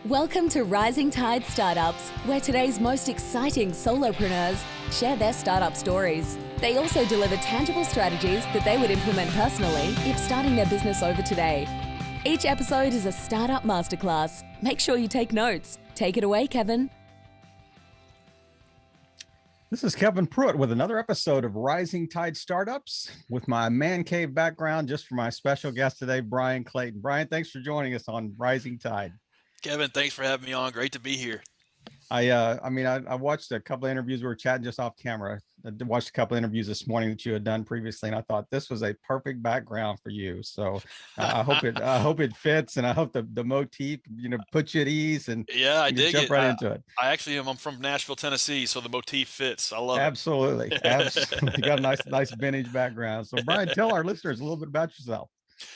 Welcome to Rising Tide Startups, where today's most exciting solopreneurs share their startup stories. They also deliver tangible strategies that they would implement personally if starting their business over today. Each episode is a startup masterclass. Make sure you take notes. Take it away, Kevin. This is Kevin Pruitt with another episode of Rising Tide Startups with my man cave background, just for my special guest today, Bryan Clayton. Bryan, thanks for joining us on Rising Tide. Kevin, thanks for having me on. Great to be here. I watched a couple of interviews. We were chatting just off camera. I watched a couple of interviews this morning that you had done previously, and I thought this was a perfect background for you. So I hope it fits, and I hope the motif, puts you at ease, and yeah, I dig jump it. right into it. I actually am. I'm from Nashville, Tennessee, so the motif fits. I love it. Absolutely. You got a nice vintage background. So Bryan, tell our listeners a little bit about yourself.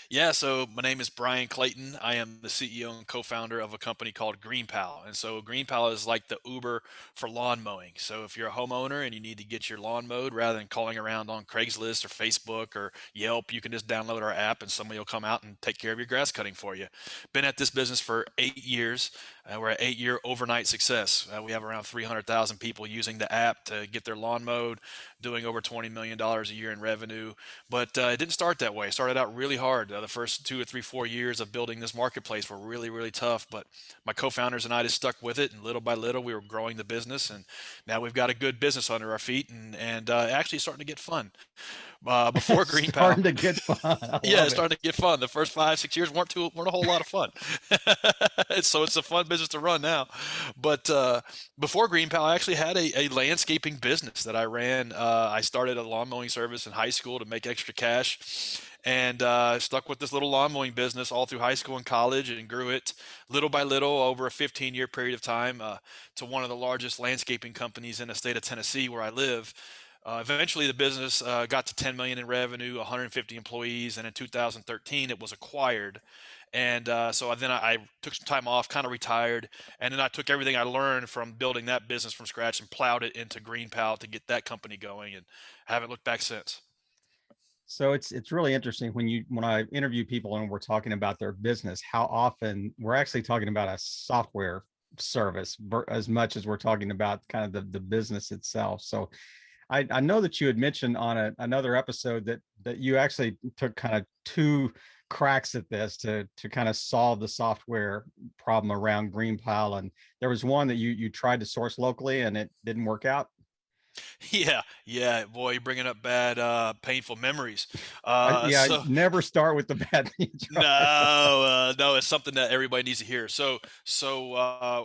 Yeah, so my name is Bryan Clayton. I am the CEO and co-founder of a company called GreenPal. And so GreenPal is like the Uber for lawn mowing. So if you're a homeowner and you need to get your lawn mowed, rather than calling around on Craigslist or Facebook or Yelp, you can just download our app and somebody will come out and take care of your grass cutting for you. Been at this business for 8 years. We're an 8-year overnight success. We have around 300,000 people using the app to get their lawn mowed, doing over $20 million a year in revenue. But it didn't start that way. It started out really hard. The first 2 or 3, 4 years of building this marketplace were really, really tough. But my co-founders and I just stuck with it, and little by little, we were growing the business. And now we've got a good business under our feet, and actually starting to get fun. Before GreenPal, starting to get fun. Yeah, starting to get fun. The first 5, 6 years weren't a whole lot of fun. So it's a fun business to run now. But before GreenPal, I actually had a landscaping business that I ran. I started a lawn mowing service in high school to make extra cash, and stuck with this little lawn mowing business all through high school and college, and grew it little by little over a 15-year period of time to one of the largest landscaping companies in the state of Tennessee, where I live. Eventually, the business got to 10 million in revenue, 150 employees, and in 2013, it was acquired. And so then I took some time off, kind of retired, and then I took everything I learned from building that business from scratch and plowed it into GreenPal to get that company going, and haven't looked back since. So it's really interesting when I interview people and we're talking about their business, how often we're actually talking about a software service as much as we're talking about kind of the business itself. So I know that you had mentioned on another episode that you actually took kind of 2 cracks at this to kind of solve the software problem around GreenPal, and there was one that you tried to source locally and it didn't work out. Yeah, boy, you're bringing up bad, painful memories. Never start with the bad thing. No, it's something that everybody needs to hear. So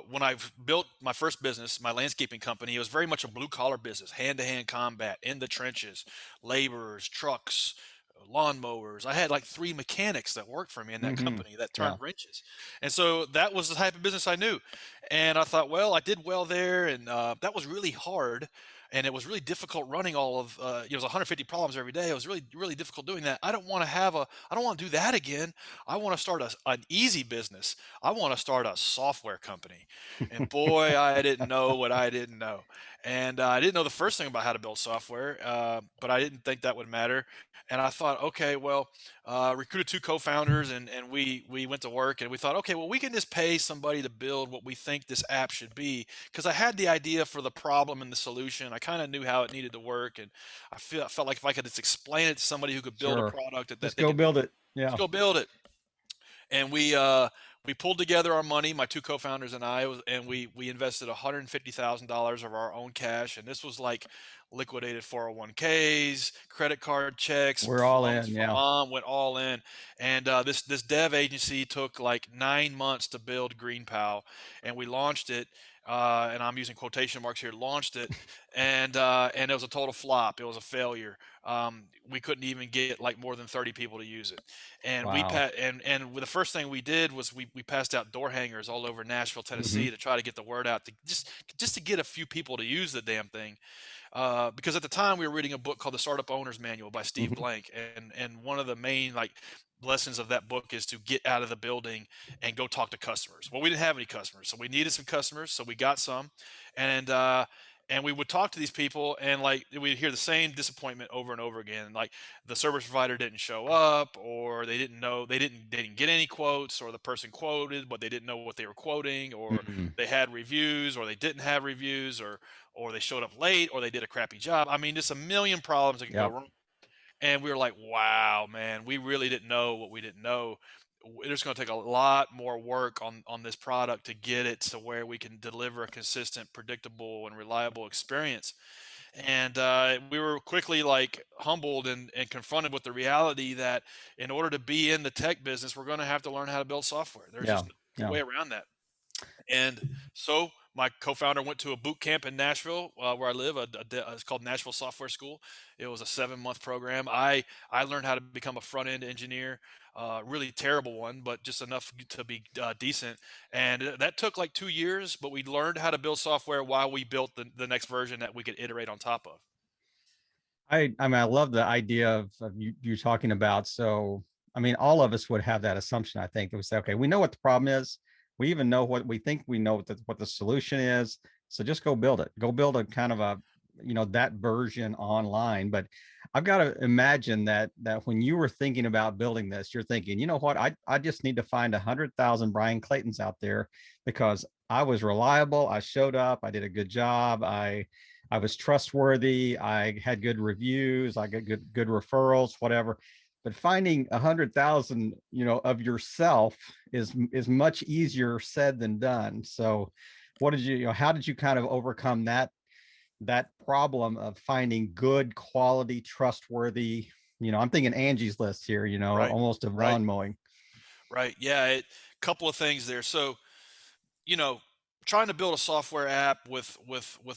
when I built my first business, my landscaping company, it was very much a blue collar business, hand-to-hand combat in the trenches, laborers, trucks, lawnmowers. I had like 3 mechanics that worked for me in that company that turned wrenches. And so that was the type of business I knew. And I thought, well, I did well there, and that was really hard. And it was really difficult running all of, it was 150 problems every day. It was really, really difficult doing that. I don't want to do that again. I want to start an easy business. I want to start a software company. And boy, I didn't know what I didn't know. And I didn't know the first thing about how to build software, but I didn't think that would matter. And I thought, okay, well, recruited 2 co-founders, and we went to work, and we thought, okay, well, we can just pay somebody to build what we think this app should be, because I had the idea for the problem and the solution. I kind of knew how it needed to work, and I felt like if I could just explain it to somebody who could build a product, that just they go could build it. Yeah, just go build it. And we pulled together our money, my 2 co-founders and I, and we invested $150,000 of our own cash, and this was like liquidated 401ks, credit card checks. We're all in. Yeah, Mom went all in, and this dev agency took like 9 months to build GreenPal, and we launched it. And I'm using quotation marks here, launched it, and it was a total flop. It was a failure. We couldn't even get like more than 30 people to use it. And wow. and the first thing we did was we passed out door hangers all over Nashville, Tennessee to try to get the word out, to just to get a few people to use the damn thing. Because at the time we were reading a book called The Startup Owner's Manual by Steve Blank, and one of the main lessons of that book is to get out of the building and go talk to customers. Well, we didn't have any customers, so we needed some customers, so we got some, and And we would talk to these people, and like we'd hear the same disappointment over and over again. Like the service provider didn't show up, or they didn't know they didn't get any quotes, or the person quoted but they didn't know what they were quoting, or Mm, they had reviews or they didn't have reviews, or they showed up late, or they did a crappy job. I mean, just a million problems that can go yep. wrong. And we were like, wow, man, we really didn't know what we didn't know. It's going to take a lot more work on this product to get it to where we can deliver a consistent, predictable, and reliable experience. And we were quickly like humbled and confronted with the reality that in order to be in the tech business, we're going to have to learn how to build software. There's Yeah. just no Yeah. way around that. And so my co-founder went to a boot camp in Nashville, where I live. It's called Nashville Software School. It was a 7-month program. I learned how to become a front end engineer. Really terrible one, but just enough to be decent. And that took like 2 years, but we learned how to build software while we built the next version that we could iterate on top of. I mean, I love the idea of you talking about. So, I mean, all of us would have that assumption. I think that we say, okay, we know what the problem is. We even know what we think we know what the solution is. So just go build it. Go build a kind of a, that version online. But I've got to imagine that when you were thinking about building this, you're thinking, you know what, I just need to find 100,000 Bryan Claytons out there because I was reliable. I showed up. I did a good job. I was trustworthy. I had good reviews. I got good referrals, whatever. But finding 100,000, of yourself is much easier said than done. So, what did how did you kind of overcome that problem of finding good quality, trustworthy? I'm thinking Angie's List here. Right, Almost of right, lawn mowing. right. Yeah, couple of things there. So you know, trying to build a software app with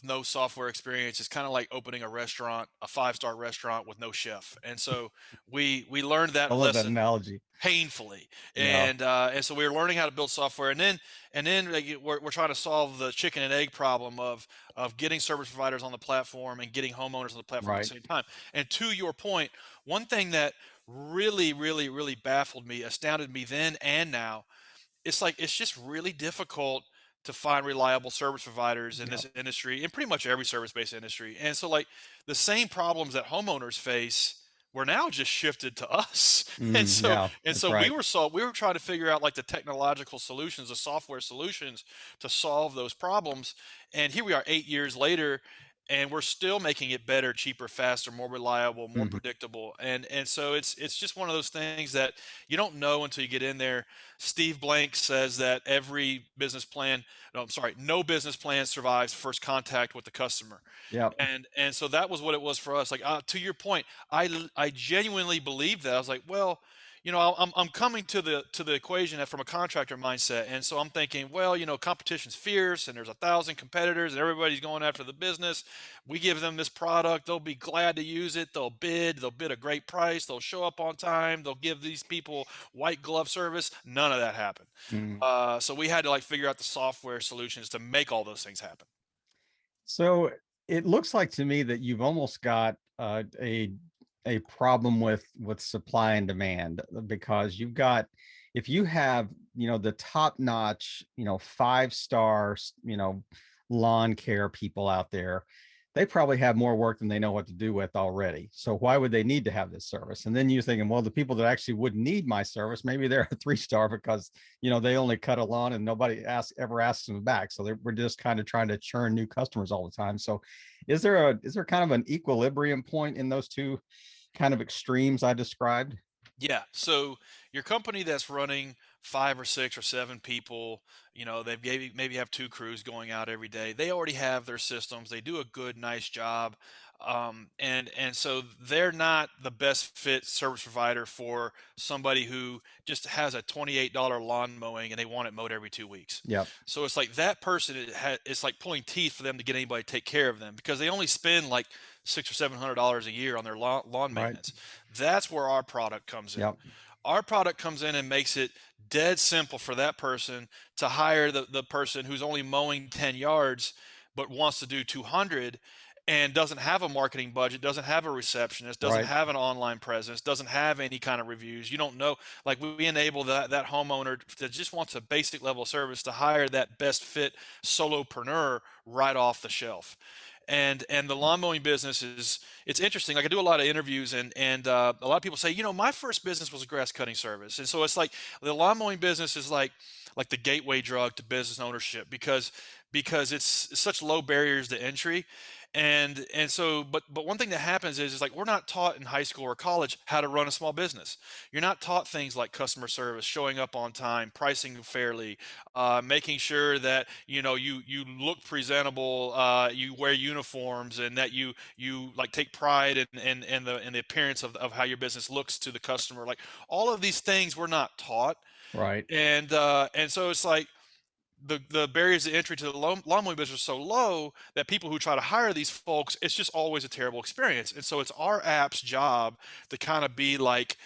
no software experience is kind of like opening a restaurant, a 5-star restaurant with no chef. And so we learned I that love that lesson analogy. painfully. Yeah. And so we were learning how to build software, and then like, we're trying to solve the chicken and egg problem of getting service providers on the platform and getting homeowners on the platform at the Right. same time. And to your point, one thing that really baffled me, astounded me then and now, it's like it's just really difficult to find reliable service providers in Yeah. this industry, in pretty much every service-based industry. And so like the same problems that homeowners face were now just shifted to us. And so Yeah. and That's so right. we were trying to figure out like the technological solutions, the software solutions to solve those problems. And here we are 8 years later, and we're still making it better, cheaper, faster, more reliable, more Mhm. predictable. And so it's just one of those things that you don't know until you get in there. Steve Blank says that every business plan, no, I'm sorry, no business plan survives first contact with the customer. Yep. And so that was what it was for us. Like to your point, I genuinely believe that. I was like, well, I'm coming to the equation from a contractor mindset, and so I'm thinking, well, competition's fierce, and there's 1,000 competitors, and everybody's going after the business. We give them this product, they'll be glad to use it. They'll bid a great price, they'll show up on time, they'll give these people white glove service. None of that happened. Mhm. So we had to like figure out the software solutions to make all those things happen. So it looks like to me that you've almost got a problem with supply and demand because you've got if you have the top notch 5 stars lawn care people out there, they probably have more work than they know what to do with already. So why would they need to have this service? And then you're thinking, well, the people that actually would need my service, maybe they're a 3 star because they only cut a lawn and nobody ever asks them back. So we're just kind of trying to churn new customers all the time. So is there kind of an equilibrium point in those two kind of extremes I described? Yeah. So your company that's running 5 or 6 or 7 people, they maybe have 2 crews going out every day. They already have their systems. They do a good, nice job. And so they're not the best fit service provider for somebody who just has a $28 lawn mowing and they want it mowed every 2 weeks. Yep. So it's like that person, it's like pulling teeth for them to get anybody to take care of them because they only spend like $600 or $700 a year on their lawn Right. maintenance. That's where our product comes in. Yep. Our product comes in and makes it dead simple for that person to hire the person who's only mowing 10 yards but wants to do 200 and doesn't have a marketing budget, doesn't have a receptionist, doesn't Right. have an online presence, doesn't have any kind of reviews. You don't know, like we enable that homeowner that just wants a basic level of service to hire that best fit solopreneur right off the shelf. And the lawn mowing business is, it's interesting. Like I do a lot of interviews, and a lot of people say, my first business was a grass cutting service. And so it's like the lawn mowing business is like the gateway drug to business ownership, because it's such low barriers to entry. And so, but one thing that happens is like we're not taught in high school or college how to run a small business. You're not taught things like customer service, showing up on time, pricing fairly, making sure that you look presentable, you wear uniforms, and that you like take pride in the appearance of how your business looks to the customer. Like all of these things we're not taught. Right. And so it's like the barriers to entry to the lawn mowing business are so low that people who try to hire these folks, it's just always a terrible experience. And so it's our app's job to kind of be like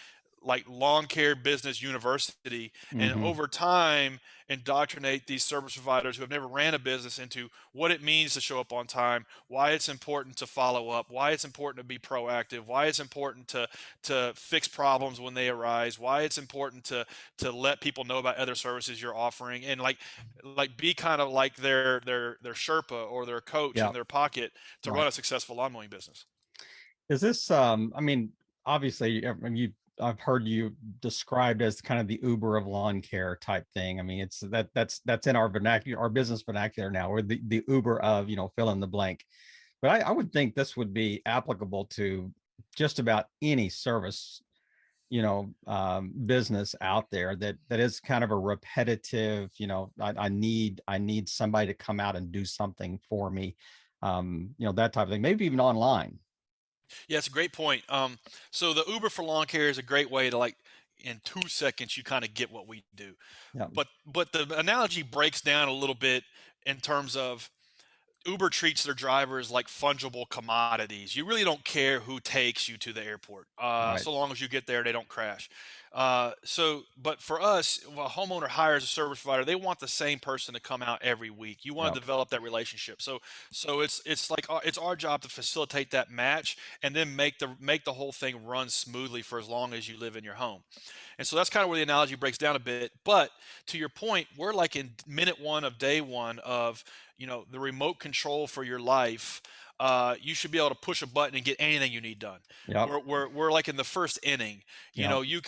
lawn care business university, and Hmm. over time indoctrinate these service providers who have never ran a business into what it means to show up on time, why it's important to follow up, why it's important to be proactive, why it's important to fix problems when they arise, why it's important to let people know about other services you're offering, and like be kind of like their Sherpa or their coach Yeah. in their pocket to Right. run a successful lawn mowing business. Is this, I mean, obviously, I mean, I've heard you described as kind of the Uber of lawn care type thing. I mean, it's that's in our vernacular, our business vernacular now, or the Uber of, fill in the blank. But I would think this would be applicable to just about any service, business out there that is kind of a repetitive, I need somebody to come out and do something for me, that type of thing, maybe even online. Yeah, it's a great point. So the Uber for lawn care is a great way to, like, in 2 seconds you kind of get what we do. Yeah. But the analogy breaks down a little bit in terms of Uber treats their drivers like fungible commodities. You really don't care who takes you to the airport, Right. so long as you get there, they don't crash. But for us, when a homeowner hires a service provider, they want the same person to come out every week. You want to Yep. develop that relationship. So it's like it's our job to facilitate that match, and then make the whole thing run smoothly for as long as you live in your home. And so that's kind of where the analogy breaks down a bit. But to your point, we're like in minute one of day one of, the remote control for your life. You should be able to push a button and get anything you need done. Yep. We're like in the first inning. Yep. You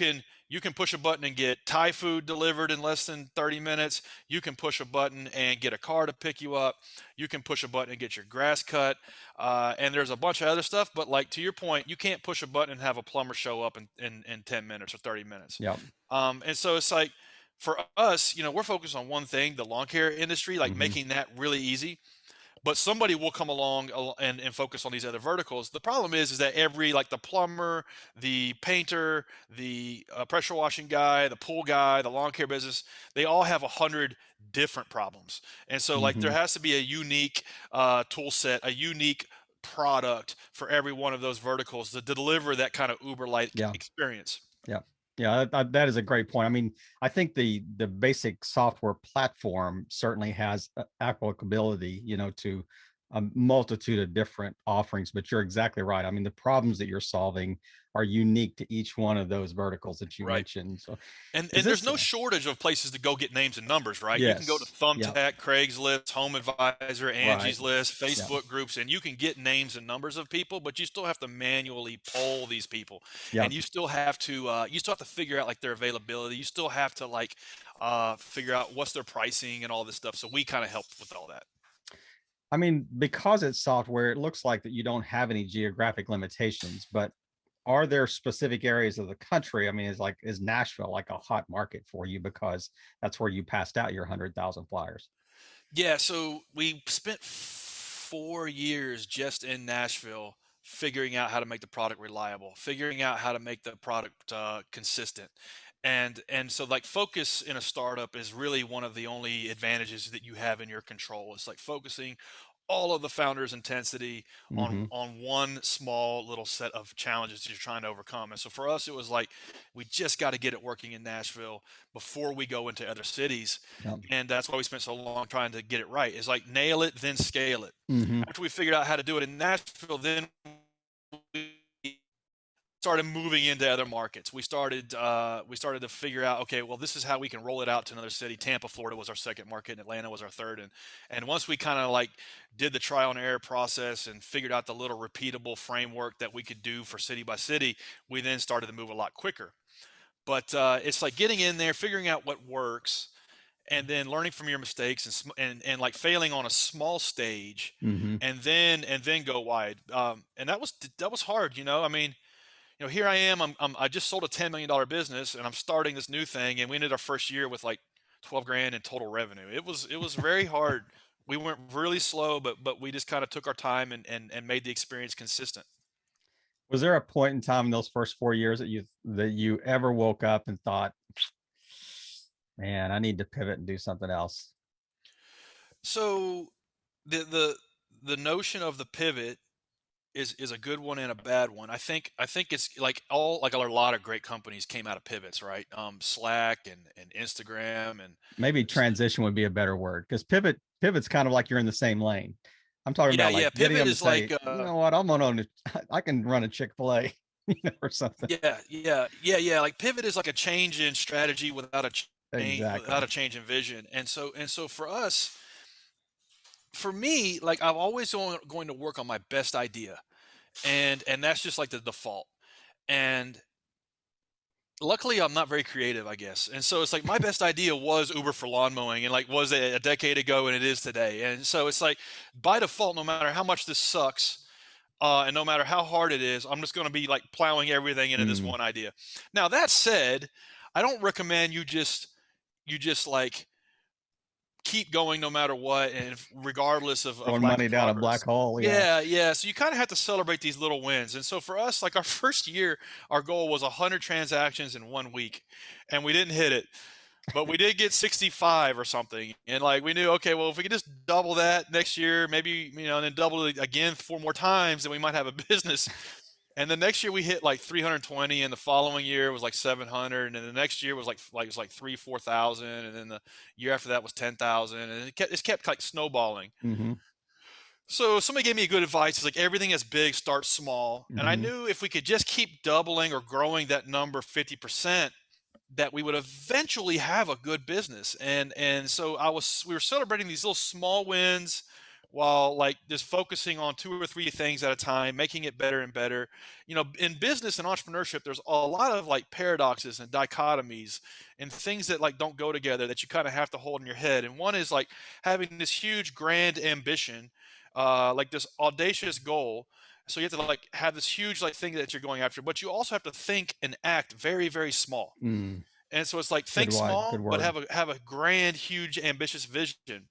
can push a button and get Thai food delivered in less than 30 minutes. You can push a button and get a car to pick you up. You can push a button and get your grass cut. And there's a bunch of other stuff. But like to your point, you can't push a button and have a plumber show up in 10 minutes or 30 minutes. Yep. And so it's like for us, we're focused on one thing, the lawn care industry, like Hmm. making that really easy. But somebody will come along and focus on these other verticals. The problem is that like the plumber, the painter, the pressure washing guy, the pool guy, the lawn care business, they all have 100 different problems. And so like there Hmm. has to be a unique tool set, a unique product for every one of those verticals to deliver that kind of Uber-like Yeah. experience. Yeah. Yeah. That is a great point. I mean, I think the basic software platform certainly has applicability, to a multitude of different offerings, but you're exactly right. I mean, the problems that you're solving are unique to each one of those verticals that you Right. mentioned. So And is and there's this, no shortage of places to go get names and numbers, right? You can go to yes. Yeah. Thumbtack, Craigslist, Home Advisor, Right. Angie's List, Yeah. Facebook groups, and you can get names and numbers of people, but you still have to manually poll these people, Yeah. and you still have to figure out like their availability. You still have to like figure out what's their pricing and all this stuff. So we kind of help with all that. I mean, because it's software, it looks like that you don't have any geographic limitations, but are there specific areas of the country? I mean, is Nashville like a hot market for you because that's where you passed out your 100,000 flyers? Yeah, so we spent 4 years just in Nashville figuring out how to make the product reliable, figuring out how to make the product consistent. And so like focus in a startup is really one of the only advantages that you have in your control. It's like focusing all of the founder's intensity on Hmm. on one small little set of challenges that you're trying to overcome. And so for us, it was like we just got to get it working in Nashville before we go into other cities, Yeah. and that's why we spent so long trying to get it right. It's like nail it, then scale it. Hmm. After we figured out how to do it in Nashville, then we started moving into other markets. We started to figure out, okay, well, this is how we can roll it out to another city. Tampa, Florida was our second market, and Atlanta was our third. And once we kind of like did the trial and error process and figured out the little repeatable framework that we could do for city by city, we then started to move a lot quicker. But it's like getting in there, figuring out what works, and then learning from your mistakes and like failing on a small stage, Mm-hmm. and then go wide. And that was hard. I mean, here I am. I just sold a $10 million business, and I'm starting this new thing. And we ended our first year with like 12 grand in total revenue. It was very hard. We went really slow, but we just kind of took our time and made the experience consistent. Was there a point in time in those first 4 years that you ever woke up and thought, man, I need to pivot and do something else? So the notion of the pivot is a good one and a bad one. I think it's like a lot of great companies came out of pivots, right? Slack and Instagram and Maybe transition would be a better word, because pivot's kind of like you're in the same lane. I'm talking yeah, about like yeah. getting Pivot them to is like say, you know what, I'm gonna own it. I can run a Chick-fil-A, or something. yeah. Like pivot is like a change in strategy without Exactly. a change in vision. And so for me, like I've always going to work on my best idea, and that's just like the default. And luckily I'm not very creative, I guess. And so it's like my best idea was Uber for lawn mowing, and like was it a decade ago, and it is today. And so it's like by default, no matter how much this sucks, and no matter how hard it is, I'm just going to be like plowing everything into this Mm. one idea. Now that said, I don't recommend you just like keep going no matter what, and regardless of Throwing lack money of down a black progress. hole. Yeah. Yeah, yeah. So you kind of have to celebrate these little wins. And so for us, like our first year, our goal was 100 transactions in 1 week, and we didn't hit it, but we did get 65 or something. And like we knew, okay, well, if we could just double that next year, maybe, and then double it again 4 more times, then we might have a business. And the next year we hit like 320, and the following year was like 700, and the next year was like it was like 4,000, and then the year after that was 10,000, and it kept like snowballing. Mm-hmm. So somebody gave me a good advice. It's like everything that's big starts small, and I Mm-hmm. knew if we could just keep doubling or growing that number 50%, that we would eventually have a good business. And so we were celebrating these little small wins, while like just focusing on two or three things at a time, making it better and better. In business and entrepreneurship, there's a lot of like paradoxes and dichotomies and things that like don't go together, that you kind of have to hold in your head. And one is like having this huge grand ambition, like this audacious goal. So you have to like have this huge like thing that you're going after, but you also have to think and act very, very small. Mm. And so it's like Good think word. Good small, but word. have a grand, huge, ambitious vision.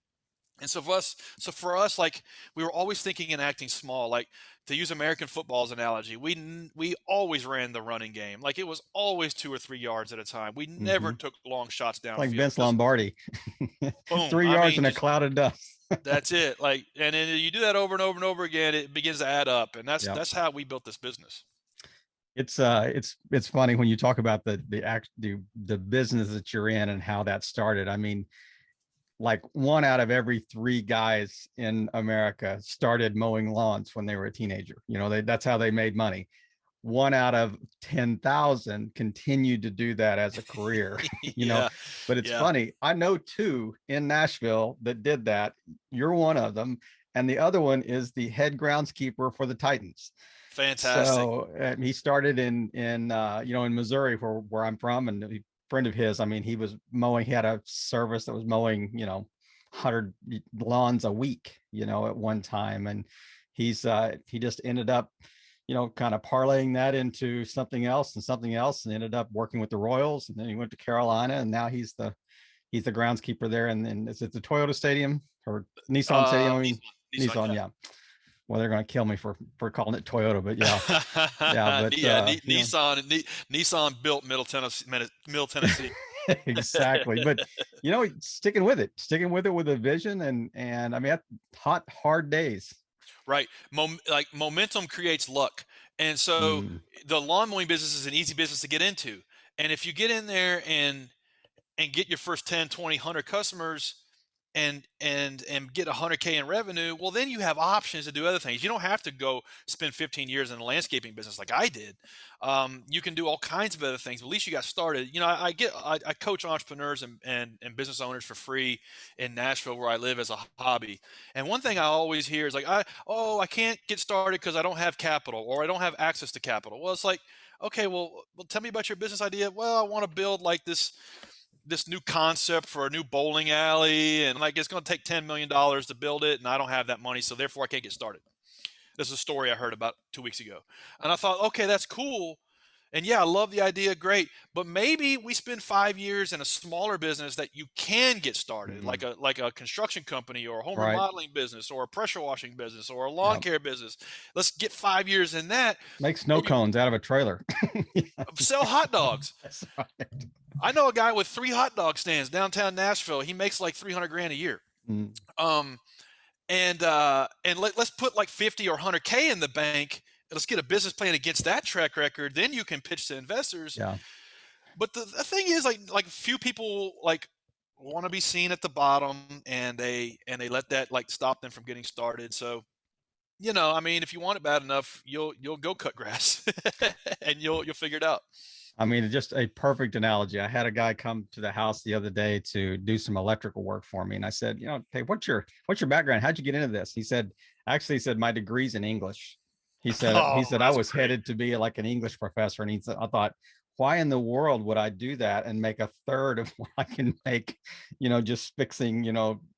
And so for us, like we were always thinking and acting small. Like, to use American football's analogy, we always ran the running game. Like it was always 2 or 3 yards at a time. We never Mm-hmm. took long shots Like downfield Vince because Lombardi. boom. 3 yards I mean, in a just cloud of dust. that's it. Like, and then you do that over and over and over again, it begins to add up, and that's Yep. that's how we built this business. It's funny when you talk about the business that you're in and how that started. I mean, like one out of every three guys in America started mowing lawns when they were a teenager. That's how they made money. One out of 10,000 continued to do that as a career. you know, Yeah, but it's yeah, funny. I know two in Nashville that did that. You're one of them. And the other one is the head groundskeeper for the Titans. fantastic. So he started in Missouri, where I'm from, and a friend of his. I mean, he was mowing. He had a service that was mowing 100 lawns a week, at one time, and he just ended up, kind of parlaying that into something else and something else, and ended up working with the Royals, and then he went to Carolina, and now he's the groundskeeper there. And is it the Toyota Stadium or Nissan Stadium? I mean, Nissan, Nissan, yeah. yeah. Well, they're going to kill me for calling it Toyota, but yeah, yeah, but Yeah, Nissan built Middle Tennessee. exactly. But sticking with it with a vision, and I mean, hard days. Right. Like momentum creates luck. And so Mm, the lawn mowing business is an easy business to get into. And if you get in there and get your first 10, 20, 100 customers, and get 100K in revenue, well, then you have options to do other things. You don't have to go spend 15 years in the landscaping business like I did. You can do all kinds of other things, but at least you got started. I coach entrepreneurs and business owners for free in Nashville where I live as a hobby. And one thing I always hear is like, I can't get started because I don't have capital or I don't have access to capital. Well, it's like, okay, well, tell me about your business idea. Well, I want to build like this new concept for a new bowling alley, and like it's going to take $10 million to build it, and I don't have that money, so therefore I can't get started. This is a story I heard about 2 weeks ago, and I thought, okay, that's cool, and yeah, I love the idea, great, but maybe we spend 5 years in a smaller business that you can get started, Mhm. like a construction company or a home Right. remodeling business or a pressure washing business or a lawn Yeah. care business. Let's get 5 years in that, Make snow and you cones out of a trailer. Yeah, sell hot dogs. that's right. I know a guy with 3 hot dog stands downtown Nashville. He makes like 300 grand a year. Mm, Um, and let's put like 50 or 100K in the bank. Let's get a business plan against that track record. Then you can pitch to investors. yeah. But the thing is, like few people like want to be seen at the bottom, and they let that like stop them from getting started. So I mean, if you want it bad enough, you'll go cut grass, and you'll figure it out. I mean, just a perfect analogy. I had a guy come to the house the other day to do some electrical work for me, and I said, hey, what's your background? How'd you get into this? He said, actually, he said my degree's in English. He said I Oh, was that's great. headed to be like an English professor, and he said, I thought, why in the world would I do that and make a third of what I can make, just fixing,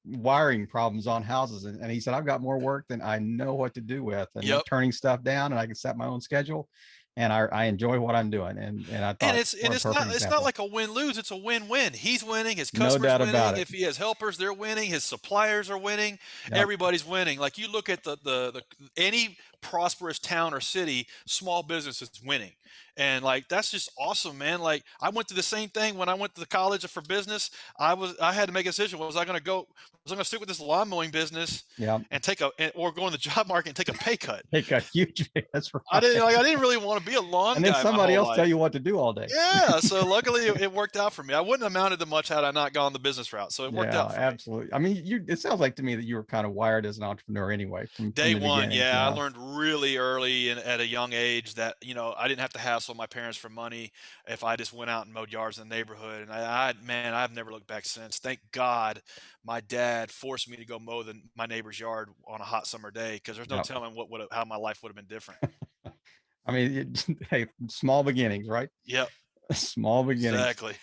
wiring problems on houses? And he said, I've got more work than I know what to do with, and I'm Yep. turning stuff down, and I can set my own schedule, and I enjoy what I'm doing. And I And thought, what a perfect it's not example. like a win-lose, it's a win-win. He's winning, his No customers doubt winning. about it. If he has helpers, they're winning, his suppliers are winning, Yep. everybody's winning. Like you look at the any prosperous town or city, small business is winning. And like that's just awesome, man. Like I went through the same thing when I went to the college for business. I had to make a decision. Was I gonna stick with this lawn mowing business Yep. and or go in the job market and take a pay cut? Take a huge, that's I didn't right. like I didn't really want to be a lawn And then guy my somebody whole else tell life. you what to do all day. Yeah, so luckily it worked out for me. I wouldn't have amounted to much had I not gone the business route. So it worked Yeah, out for me. absolutely. I mean, it sounds like to me that you were kind of wired as an entrepreneur anyway from Day the one, beginning, yeah, I learned really early and at a young age that I didn't have to hassle my parents for money if I just went out and mowed yards in the neighborhood. And man, I've never looked back since. Thank God, my dad forced me to go mow my neighbor's yard on a hot summer day because there's no Yep. telling how my life would have been different. I mean, hey, small beginnings, right? Yep, Small beginnings. exactly.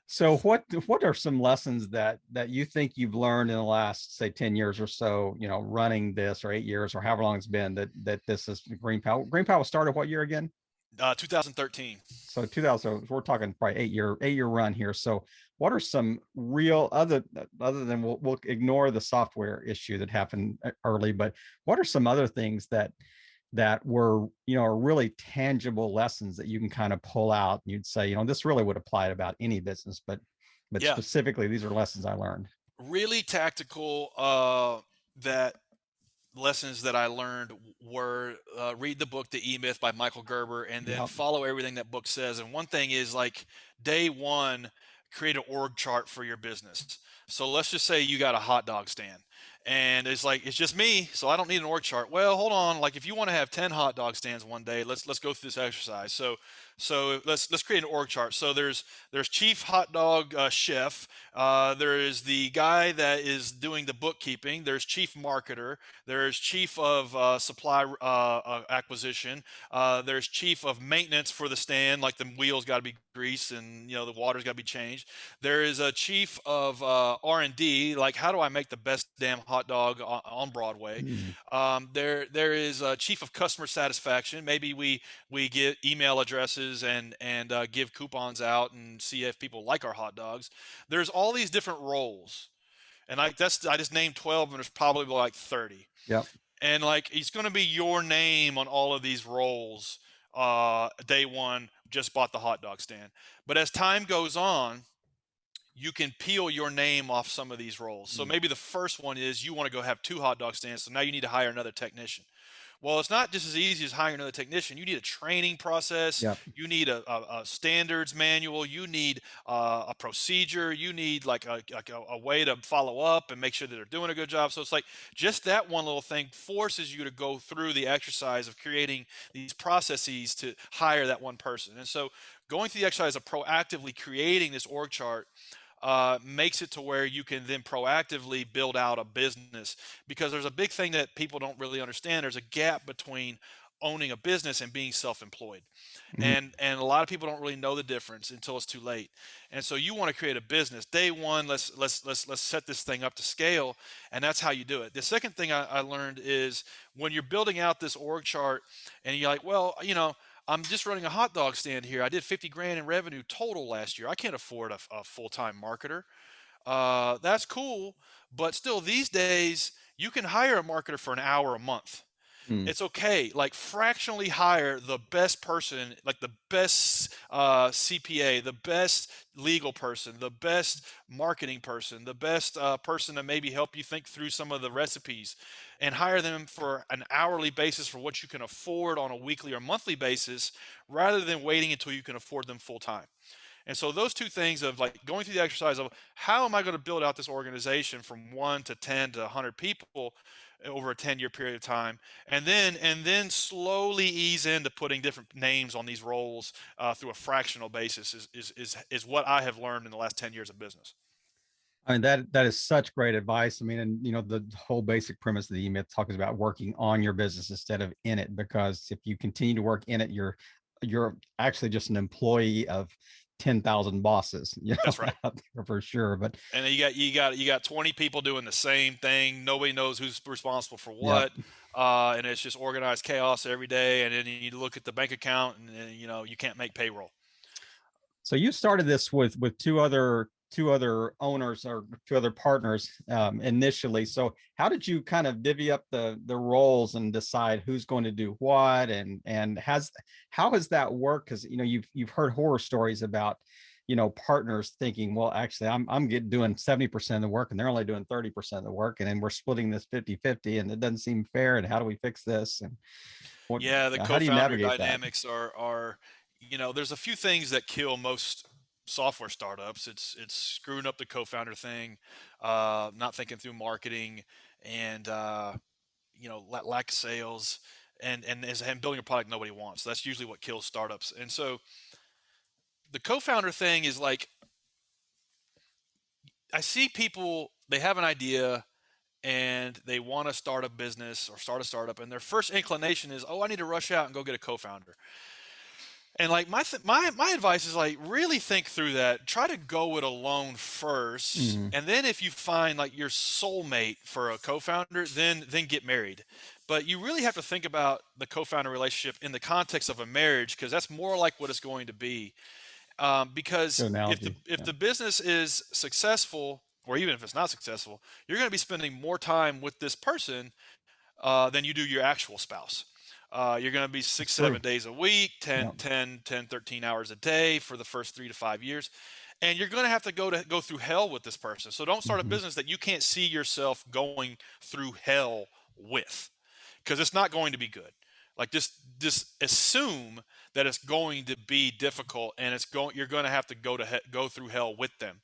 So what are some lessons that you think you've learned in the last, say, 10 years or so, running this, or 8 years, or however long it's been, that this is GreenPal? GreenPal was started what year again? 2013. So 2000, we're talking probably eight year run here. So what are some real, other than, we'll ignore the software issue that happened early, but what are some other things that were, are really tangible lessons that you can kind of pull out and you'd say, this really would apply to about any business, but Yeah, specifically these are lessons I learned. really tactical. That lessons that I learned were read the book The E-Myth by Michael Gerber and then Yeah. follow everything that book says. And one thing is like day one, create an org chart for your business. So let's just say you got a hot dog stand and it's like it's just me, so I don't need an org chart. Well, hold on, like if you want to have 10 hot dog stands one day, let's go through this exercise. So let's create an org chart. So there's chief hot dog chef, there is the guy that is doing the bookkeeping, there's chief marketer, there's chief of supply acquisition, there's chief of maintenance for the stand, like the wheels got to be greased and the water's got to be changed. There is a chief of R&D, like how do I make the best damn hot dog on Broadway. Mm. There is a chief of customer satisfaction. Maybe we get email addresses and give coupons out and see if people like our hot dogs. There's all these different roles, and I just named 12, and there's probably like 30. Yep. And like it's going to be your name on all of these roles. Day one, just bought the hot dog stand, but as time goes on, you can peel your name off some of these roles. So Mm. maybe the first one is you want to go have 2 hot dog stands, so now you need to hire another technician. Well, it's not just as easy as hiring another technician. You need a training process. Yep. You need a standards manual. You need a procedure. You need like a way to follow up and make sure that they're doing a good job. So it's like just that one little thing forces you to go through the exercise of creating these processes to hire that one person. And so going through the exercise of proactively creating this org chart makes it to where you can then proactively build out a business, because there's a big thing that people don't really understand. There's a gap between owning a business and being self-employed, Mhm. and a lot of people don't really know the difference until it's too late. And so you want to create a business day one. Let's set this thing up to scale, and that's how you do it. The second thing I learned is when you're building out this org chart and you're like, well, I'm just running a hot dog stand here. I did 50 grand in revenue total last year. I can't afford a full-time marketer. That's cool, but still these days you can hire a marketer for an hour a month. Mm. It's okay. Like fractionally hire the best person, like the best CPA, the best legal person, the best marketing person, the best person to maybe help you think through some of the recipes, and hire them for an hourly basis for what you can afford on a weekly or monthly basis, rather than waiting until you can afford them full time. And so those two things of like going through the exercise of how am I going to build out this organization from 1 to 10 to 100 people over a 10-year period of time, and then slowly ease into putting different names on these roles through a fractional basis is what I have learned in the last 10 years of business. I mean, that is such great advice. I mean, and the whole basic premise of the E-Myth talk is about working on your business instead of in it, because if you continue to work in it, you're actually just an employee of 10,000 bosses, That's right. out there for sure. But And then you got 20 people doing the same thing. Nobody knows who's responsible for yeah. what. And it's just organized chaos every day. And then you look at the bank account and you can't make payroll. So you started this with two other owners or two other partners initially. So how did you kind of divvy up the roles and decide who's going to do what, and how has that worked? Because you've heard horror stories about partners thinking, well, actually I'm doing 70% of the work and they're only doing 30% of the work, and then we're splitting this 50-50, and it doesn't seem fair, and how do we fix this, and what Yeah, the how do you co-founder navigate that? dynamics are there's a few things that kill most software startups. It's screwing up the co-founder thing, not thinking through marketing, and lack of sales, and building a product nobody wants. That's usually what kills startups. And so the co-founder thing is like, I see people, they have an idea and they want to start a business or start a startup, and their first inclination is, oh, I need to rush out and go get a co-founder. And like my advice is like really think through that. Try to go it alone first, Mhm. and then if you find like your soulmate for a co-founder, then get married. But you really have to think about the co-founder relationship in the context of a marriage, because that's more like what it's going to be. Good Because if the analogy. if Yeah. the business is successful, or even if it's not successful, you're going to be spending more time with this person than you do your actual spouse. You're going to be It's six, true. 7 days a week, Yeah. 13 hours a day for the first 3 to 5 years. And you're going to have to go through hell with this person. So don't start a Mhm. business that you can't see yourself going through hell with, because it's not going to be good. Like just assume that it's going to be difficult, and you're going to have to go through hell with them.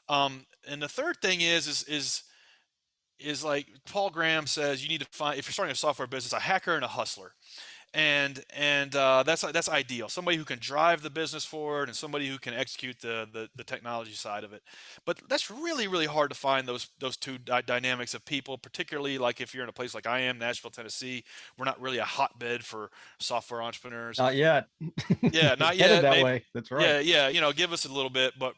And the third thing is like Paul Graham says, you need to find, if you're starting a software business, a hacker and a hustler, and that's ideal. Somebody who can drive the business forward and somebody who can execute the technology side of it. But that's really really hard to find those two dynamics of people, particularly like if you're in a place like I am, Nashville, Tennessee. We're not really a hotbed for software entrepreneurs. Not yet. Yeah, It's not headed yet. that Maybe. way. That's right. Yeah, yeah. Give us a little bit, but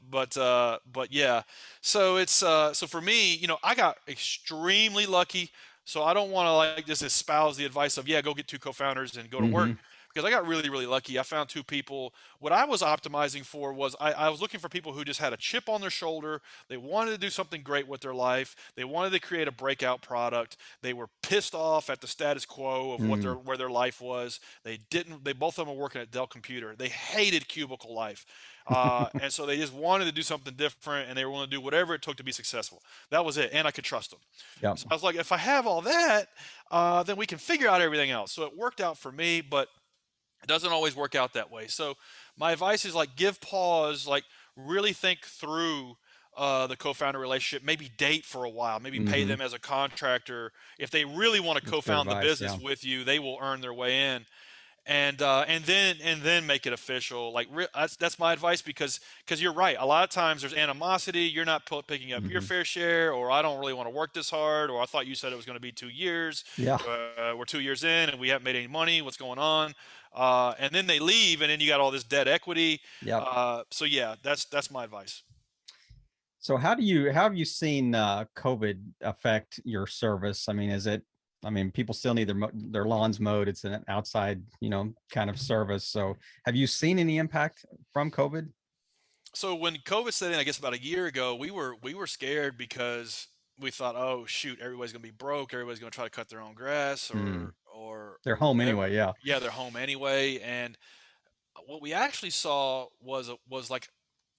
yeah. So so for me, I got extremely lucky. So I don't want to like just espouse the advice of, yeah, go get two co-founders and go to work, Hmm. because I got really really lucky. I found two people. What I was optimizing for was I was looking for people who just had a chip on their shoulder. They wanted to do something great with their life. They wanted to create a breakout product. They were pissed off at the status quo of Mm. where their life was. They both of them were working at Dell Computer. They hated cubicle life. And so they just wanted to do something different, and they were willing to do whatever it took to be successful. That was it, and I could trust them. Yep. So I was like, if I have all that, then we can figure out everything else. So it worked out for me, but it doesn't always work out that way. So my advice is like give pause, like really think through the co-founder relationship, maybe date for a while, maybe pay Hmm. them as a contractor. If they really want to That's good co-found the advice. Yeah. business with you, they will earn their way in. And then make it official. Like that's my advice, because you're right. A lot of times there's animosity. You're not picking up your Hmm. fair share, or I don't really want to work this hard, or I thought you said it was going to be 2 years. Yeah. We're 2 years in and we haven't made any money. What's going on? And then they leave, and then you got all this debt equity. Yep. So yeah, that's my advice. So how have you seen COVID affect your service? I mean, I mean, people still need their lawns mowed. It's an outside, kind of service. So have you seen any impact from COVID? So when COVID set in, I guess about a year ago, we were scared because we thought, oh shoot, everybody's gonna be broke. Everybody's gonna try to cut their own grass Hmm. or They're home whatever. anyway. Yeah. Yeah, they're home anyway. And what we actually saw was like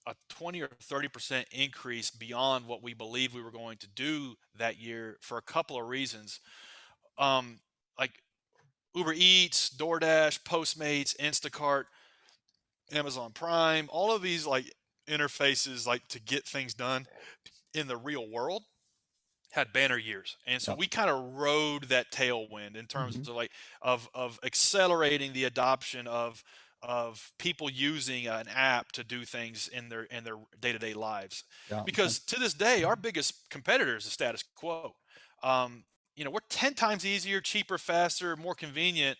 a 20 or 30% increase beyond what we believed we were going to do that year for a couple of reasons. Um, like Uber Eats, DoorDash, Postmates, Instacart, Amazon Prime, all of these like interfaces like to get things done in the real world had banner years. And so Yep. we kind of rode that tailwind in terms Hmm. of like of accelerating the adoption of people using an app to do things in their day-to-day lives. Yeah. Because to this day, our biggest competitor is the status quo. Um, we're 10 times easier, cheaper, faster, more convenient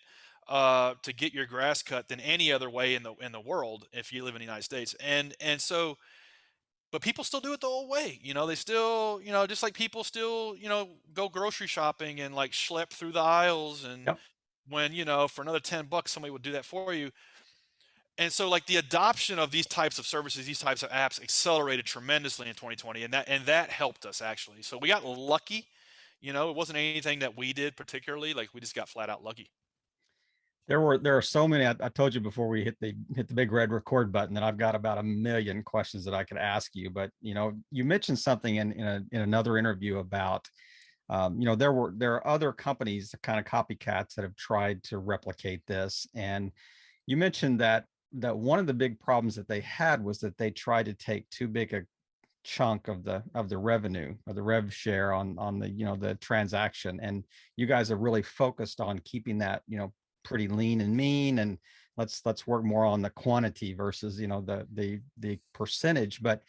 to get your grass cut than any other way in the world if you live in the United States. And so but people still do it the old way. They still, just like people still, go grocery shopping and like schlep through the aisles. And Yep. when, for another $10, somebody would do that for you. And so like the adoption of these types of services, these types of apps accelerated tremendously in 2020. And that helped us actually. So we got lucky. It wasn't anything that we did particularly. Like we just got flat out lucky. There are so many. I told you before we hit the big red record button that I've got about a million questions that I could ask you. But you mentioned something in another interview about there are other companies, kind of copycats, that have tried to replicate this. And you mentioned that one of the big problems that they had was that they tried to take too big a chunk of the revenue, or the rev share on the transaction. And you guys are really focused on keeping that pretty lean and mean, and let's work more on the quantity versus the percentage. But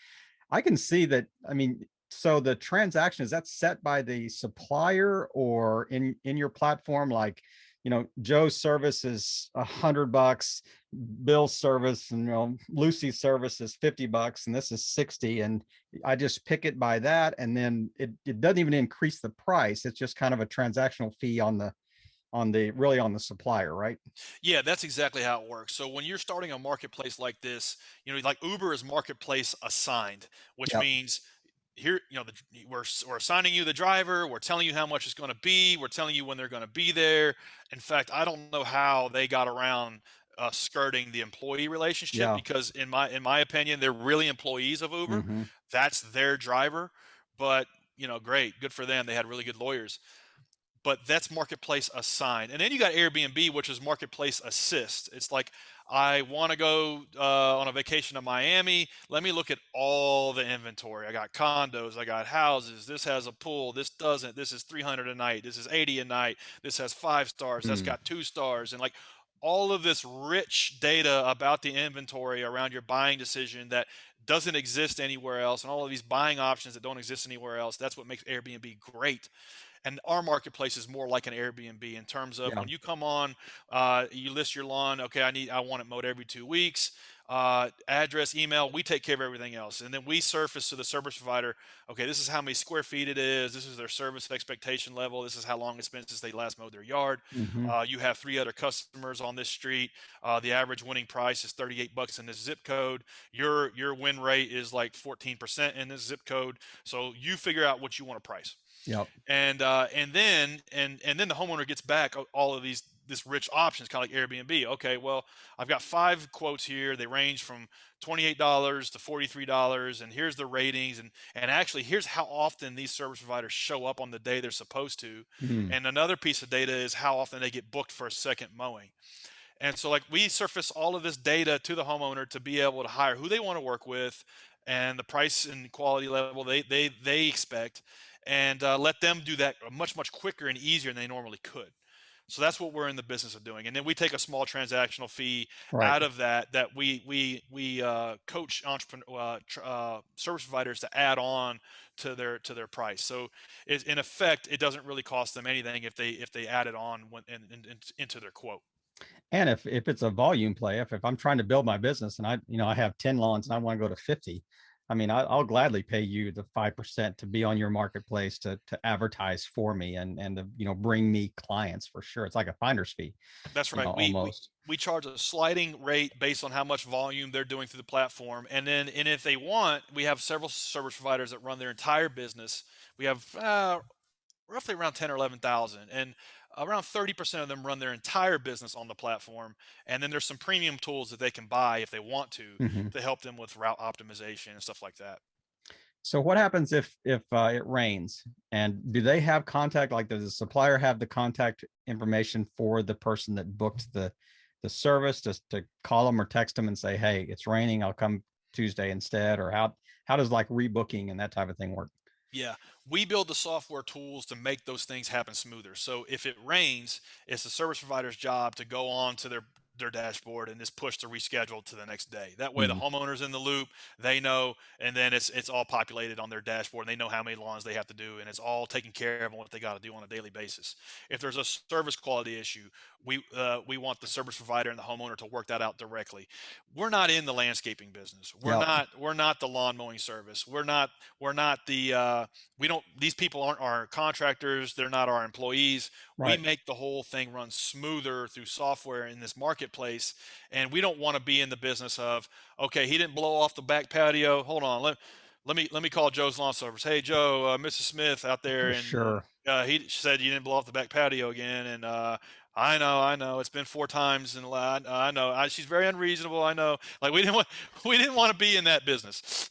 I can see that. I mean, so the transaction, is that set by the supplier or in your platform? Like, Joe's service is $100, Bill's service and Lucy's service is $50, and this is 60, and I just pick it by that, and then it doesn't even increase the price. It's just kind of a transactional fee on the supplier, right? Yeah, that's exactly how it works. So when you're starting a marketplace like this, like Uber is marketplace assigned, which Yep. means here, we're assigning you the driver. We're telling you how much it's going to be. We're telling you when they're going to be there. In fact, I don't know how they got around skirting the employee relationship, Yeah. because in my opinion, they're really employees of Uber. Hmm. That's their driver. But great, good for them. They had really good lawyers, but that's marketplace assigned. And then you got Airbnb, which is marketplace assist. It's like, I want to go on a vacation to Miami. Let me look at all the inventory. I got condos, I got houses. This has a pool, this doesn't. This is 300 a night, this is 80 a night, this has 5 stars, that's Mm. got 2 stars. And like all of this rich data about the inventory around your buying decision that doesn't exist anywhere else, and all of these buying options that don't exist anywhere else. That's what makes Airbnb great. And our marketplace is more like an Airbnb in terms of Yeah. when you come on, you list your lawn. Okay, I want it mowed every 2 weeks. Address, email, we take care of everything else, and then we surface to the service provider. Okay, this is how many square feet it is. This is their service expectation level. This is how long it's been since they last mowed their yard. Hmm. You have 3 other customers on this street. The average winning price is $38 in this zip code. Your win rate is like 14% in this zip code. So you figure out what you want to price. Yep. And then the homeowner gets back all of this rich options, kind of like Airbnb. Okay, well, I've got 5 quotes here. They range from $28 to $43, and here's the ratings, and actually here's how often these service providers show up on the day they're supposed to. Mm, And another piece of data is how often they get booked for a second mowing. And so like we surface all of this data to the homeowner to be able to hire who they want to work with and the price and quality level they expect, and let them do that much quicker and easier than they normally could. So that's what we're in the business of doing. And then we take a small transactional fee right. out of that we coach service providers to add on to their price. So in effect, it doesn't really cost them anything if they add it on into their quote. And if it's a volume play, if I'm trying to build my business and I have 10 lawns and I want to go to 50, I mean, I'll gladly pay you the 5% to be on your marketplace to advertise for me and to, bring me clients for sure. It's like a finder's fee, That's right. almost. We charge a sliding rate based on how much volume they're doing through the platform, and if they want, we have several service providers that run their entire business. We have roughly around 10 or 11,000, and around 30% of them run their entire business on the platform. And then there's some premium tools that they can buy if they want Mhm. to help them with route optimization and stuff like that. So what happens if it rains? And do they have contact? Like, does the supplier have the contact information for the person that booked the service, just to call them or text them and say, "Hey, it's raining. I'll come Tuesday instead," or how does like rebooking and that type of thing work? Yeah, we build the software tools to make those things happen smoother. So if it rains, it's the service provider's job to go on to their dashboard and just push to reschedule to the next day. That way the Mhm. homeowner's in the loop, they know, and then it's all populated on their dashboard, and they know how many lawns they have to do, and it's all taken care of and what they got to do on a daily basis. If there's a service quality issue, we want the service provider and the homeowner to work that out directly. We're not in the landscaping business. Yep. We're not the lawn mowing service. We're not the we don't these people aren't our contractors, they're not our employees. We Right. make the whole thing run smoother through software in this marketplace, and we don't want to be in the business of, okay, he didn't blow off the back patio, hold on, let me call Joe's lawn service. Hey Joe, Mrs. Smith out there, and Sure. he said you didn't blow off the back patio again, and I know it's been 4 times, and I know she's very unreasonable. I know, like we didn't want to be in that business.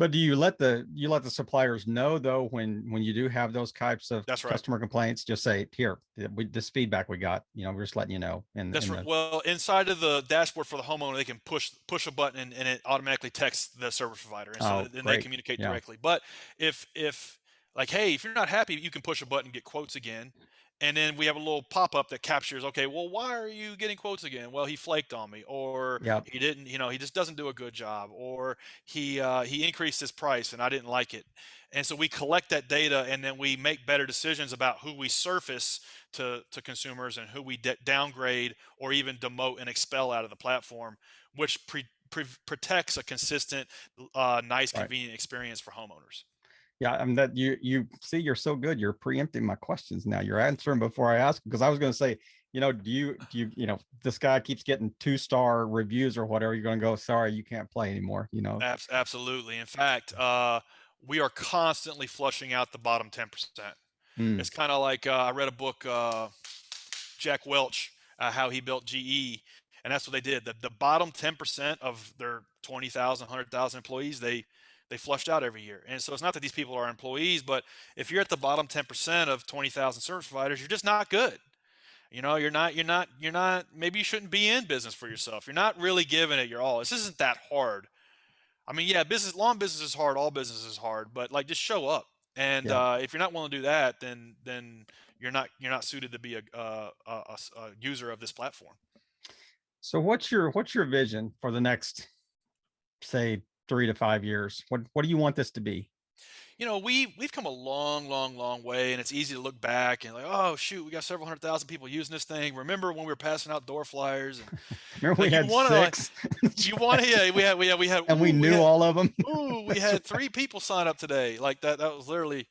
But do you let the suppliers know though when you do have those types of That's right. customer complaints? Just say, here, this feedback we got. We're just letting you know. That's In right. the Well, inside of the dashboard for the homeowner, they can push a button, and it automatically texts the service provider, and so Oh, then they great. communicate Yeah. directly. But if like, hey, if you're not happy, you can push a button, get quotes again, and then we have a little pop up that captures. Okay, well, why are you getting quotes again? Well, he flaked on me, or Yep. he didn't. He just doesn't do a good job, or he increased his price and I didn't like it. And so we collect that data, and then we make better decisions about who we surface to consumers and who we downgrade or even demote and expel out of the platform, which protects a consistent, nice, Right. convenient experience for homeowners. Yeah. I mean, that you see, you're so good. You're preempting my questions now. You're answering before I ask, because I was going to say, this guy keeps getting 2-star reviews or whatever. You're going to go, sorry, you can't play anymore. Absolutely. In fact, we are constantly flushing out the bottom 10%. Mm, It's kind of like I read a book, Jack Welch, how he built GE, and that's what they did. The bottom 10% of their 20,000, 100,000 employees, they flushed out every year. And so it's not that these people are employees, but if you're at the bottom 10% of 20,000 service providers, you're just not good. You're not. Maybe you shouldn't be in business for yourself. You're not really giving it your all. This isn't that hard. I mean, yeah, lawn business is hard. All business is hard, but like, just show up. And yeah. if you're not willing to do that, then you're not suited to be a user of this platform. So what's your vision for the next, say, 3 to 5 years? What do you want this to be? We've come a long, long, long way, and it's easy to look back and like, oh shoot, we got several 100,000 people using this thing. Remember when we were passing out door flyers, and Remember we like, had 6 yeah, we had and we knew all of them. ooh, we That's had right. 3 people sign up today. Like that was literally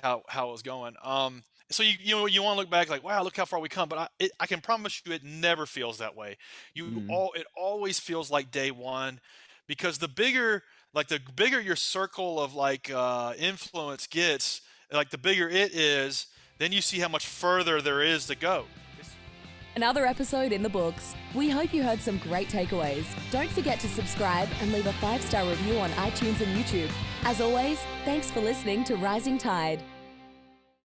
how it was going. So you want to look back like, wow, look how far we come. But I can promise you, it never feels that way. Mm, It always feels like day one, because the bigger your circle of like influence gets, like the bigger it is, then you see how much further there is to go. Another episode in the books. We hope you heard some great takeaways. Don't forget to subscribe and leave a 5-star review on iTunes and YouTube. As always, thanks for listening to Rising Tide.